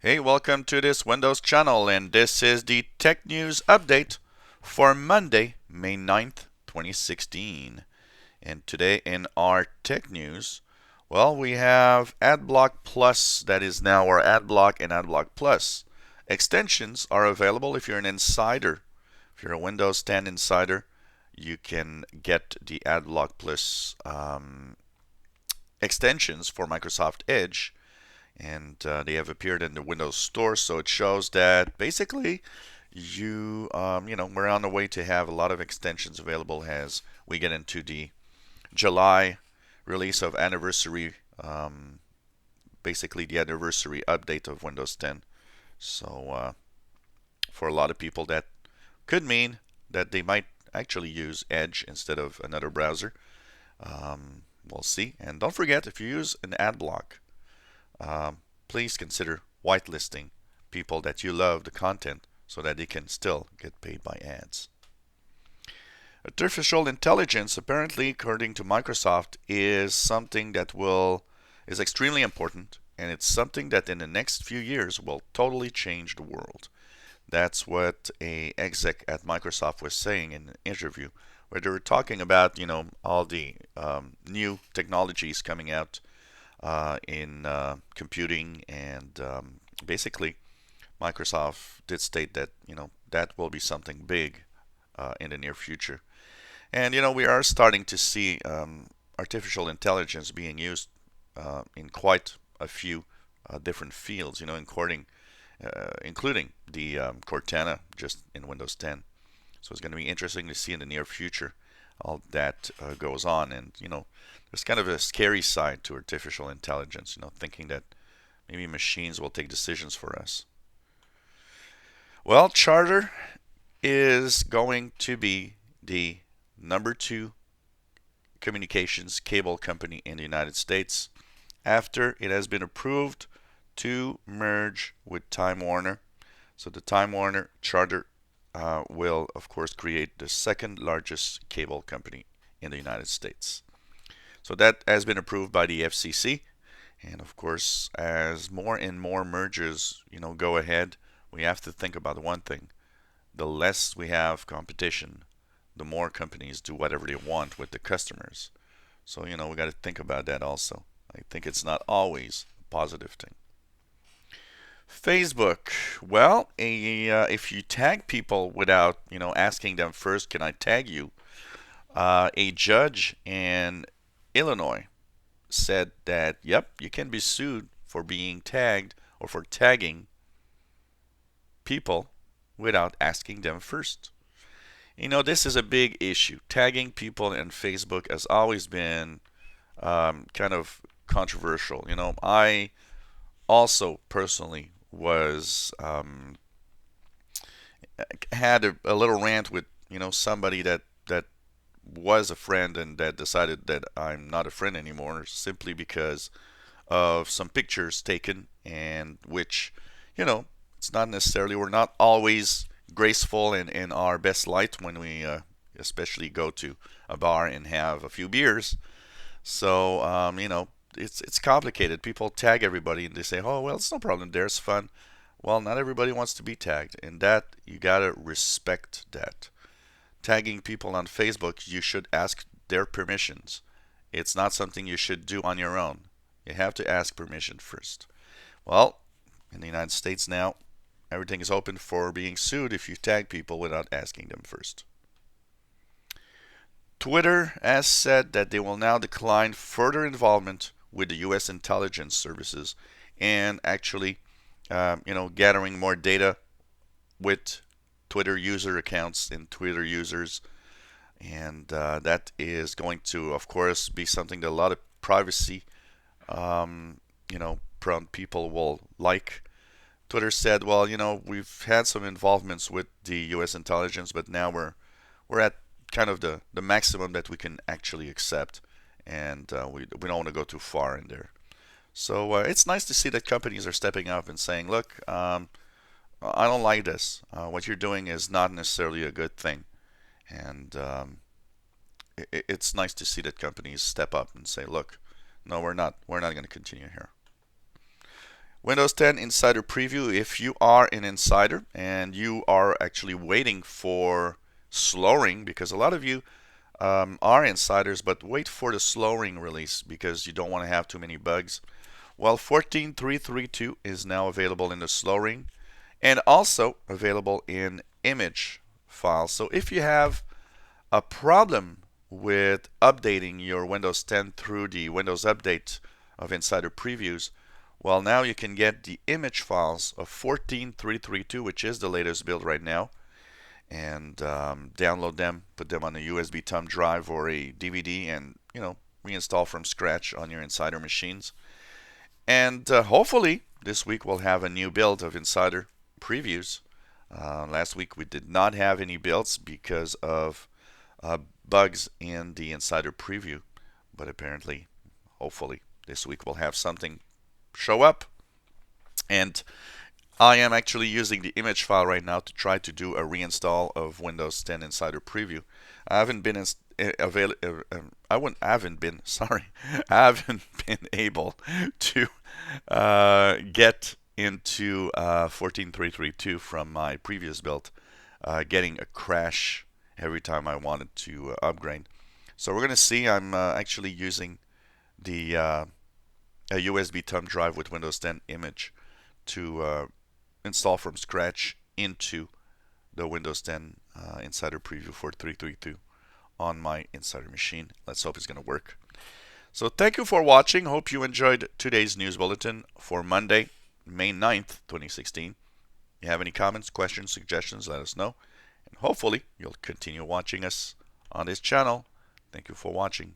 Hey, welcome to this Windows channel, and this is the Tech News Update for Monday, May 9th, 2016. And today in our Tech News, well, we have Adblock Plus, that is now our Adblock and Adblock Plus. Extensions are available if you're an insider. If you're a Windows 10 insider, you can get the Adblock Plus extensions for Microsoft Edge, and they have appeared in the Windows Store. So it shows that basically we're on the way to have a lot of extensions available as we get into the July release of anniversary, basically the anniversary update of Windows 10. So for a lot of people, that could mean that they might actually use Edge instead of another browser. We'll see. And don't forget, if you use an ad block, please consider whitelisting people that you love the content so that they can still get paid by ads. Artificial intelligence, apparently, according to Microsoft, is something that is extremely important, and it's something that in the next few years will totally change the world. That's what a exec at Microsoft was saying in an interview, where they were talking about all the new technologies coming out in computing, and basically Microsoft did state that that will be something big in the near future. And we are starting to see artificial intelligence being used in quite a few different fields, including the Cortana just in Windows 10. So it's going to be interesting to see in the near future all that goes on. And there's kind of a scary side to artificial intelligence, thinking that maybe machines will take decisions for us. Well, Charter is going to be the #2 communications cable company in the United States after it has been approved to merge with Time Warner. So the Time Warner Charter will, of course, create the second largest cable company in the United States. So that has been approved by the FCC. And of course, as more and more mergers, go ahead, we have to think about one thing. The less we have competition, the more companies do whatever they want with the customers. So, we got to think about that also. I think it's not always a positive thing. Facebook. Well, if you tag people without, asking them first, can I tag you? A judge in Illinois said that, yep, you can be sued for being tagged or for tagging people without asking them first. This is a big issue. Tagging people in Facebook has always been kind of controversial. I also personally had a little rant with somebody that was a friend and that decided that I'm not a friend anymore simply because of some pictures taken, and which it's not necessarily, we're not always graceful and in our best light when we especially go to a bar and have a few beers. So it's complicated. People tag everybody and they say, oh well, it's no problem, there's fun. Well, not everybody wants to be tagged, and that you gotta respect that. Tagging people on Facebook, you should ask their permissions. It's not something you should do on your own. You have to ask permission first. Well, in the United States now, everything is open for being sued if you tag people without asking them first. Twitter has said that they will now decline further involvement with the U.S. intelligence services and actually, gathering more data with Twitter user accounts and Twitter users. And that is going to, of course, be something that a lot of privacy, prone people will like. Twitter said, well, we've had some involvements with the U.S. intelligence, but now we're at kind of the maximum that we can actually accept, and we don't want to go too far in there. So it's nice to see that companies are stepping up and saying, look, I don't like this. What you're doing is not necessarily a good thing, and it's nice to see that companies step up and say, look, no, we're not going to continue here. Windows 10 Insider Preview. If you are an insider and you are actually waiting for slowing, because a lot of you are insiders, but wait for the slowing release because you don't want to have too many bugs. Well, 14.332 is now available in the slowing and also available in image files. So if you have a problem with updating your Windows 10 through the Windows Update of Insider Previews, well, now you can get the image files of 14.332, which is the latest build right now, and download them, put them on a USB thumb drive or a DVD, and reinstall from scratch on your Insider machines. And hopefully this week we'll have a new build of Insider Previews. Last week we did not have any builds because of bugs in the Insider Preview, but apparently, hopefully, this week we'll have something show up. And I am actually using the image file right now to try to do a reinstall of Windows 10 Insider Preview. I haven't been I haven't been able to get into 14.332 from my previous build, getting a crash every time I wanted to upgrade. So we're going to see. I'm actually using the a USB thumb drive with Windows 10 image to install from scratch into the Windows 10 Insider Preview for 332 on my Insider machine. Let's hope it's going to work. So thank you for watching. Hope you enjoyed today's news bulletin for Monday, May 9th, 2016. If you have any comments, questions, suggestions, let us know. And hopefully you'll continue watching us on this channel. Thank you for watching.